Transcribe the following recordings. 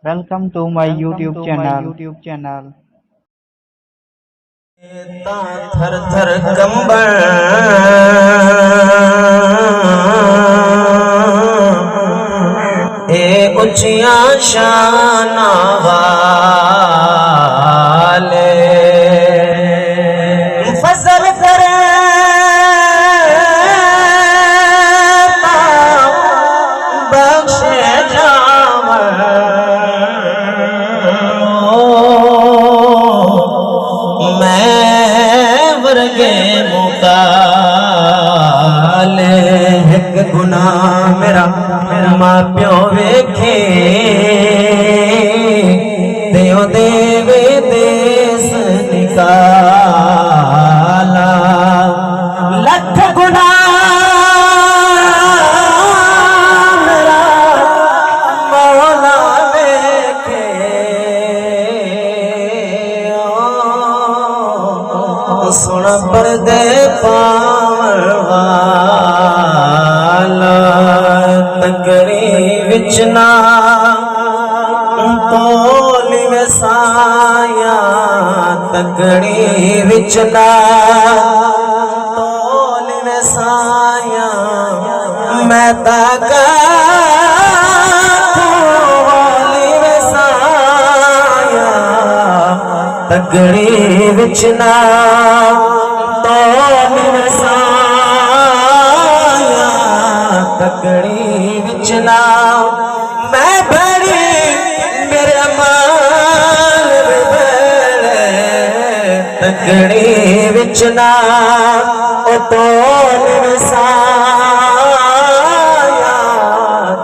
Welcome to my YouTube channel. थर थर कंबल ए ऊंचिया शाना वाले फजल करे बख्शे गुनाह मेरा मां प्यो वेखे देव देवे देस निकाला लख गुनाह मेरा मौला वेखे सुन पर्दे पावरवा तकड़ी विचना तोली वसाया तकड़ी विचना तोली वसाया मैं तका तोली वसाया तकड़ी विचना तोली वसाया तकड़ी विचना मैं बड़ी मेरे माल तकड़ी विचना ओ तो वसाया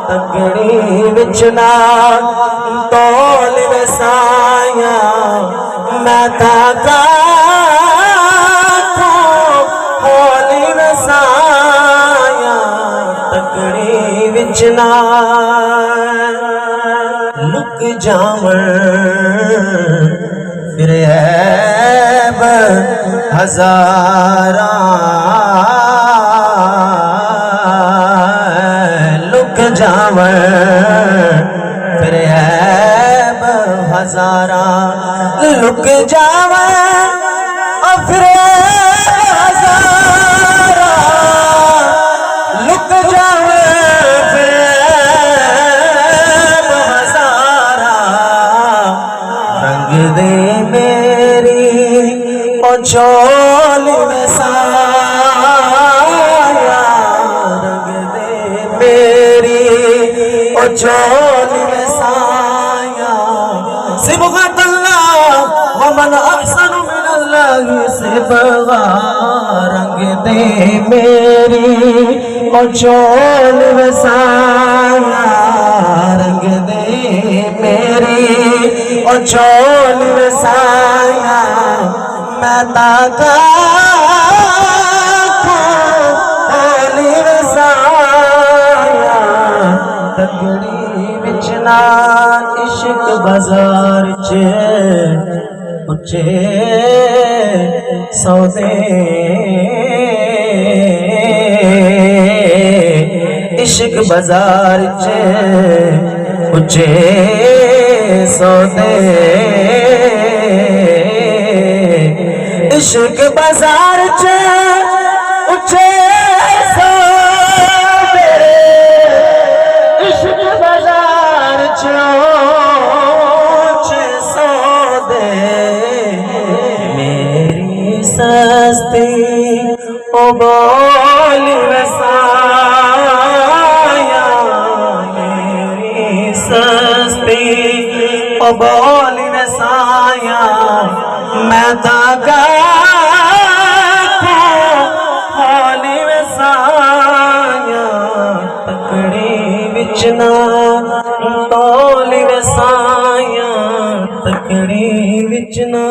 तकड़ी विचना तोल वसाया मैं ताका होली वसाया तकड़ी विचना लुक जावन फिर ऐब हजारा लुक जावन फिर ऐब हजारा लुक जावन और फिर हजारा लुक जावन दे मेरी ओ चोली वसाया रंग दे मेरी ओ चोली वसाया सिबगतल्लाह व मन अहसन मिनल्लाह सिबगा रंग दे मेरी ओ चोली वसाया रंग दे मेरी ओ चोल वसाया मैं ताका होली वसाया तकड़ी विचना इश्क बाजार च उच्चे सौदे इश्क बाजार च उच्चे सौदे इश्क बाजार च उच्चे सौदे इश्क बाजार च उच्चे सौदे मेरी सस्ती ओ बोली वसाया मेरी सस्ती ओ बोली वसाया मैं ताका होली वसाया तकड़ी विचना तोली वसाया तकड़ी विचना।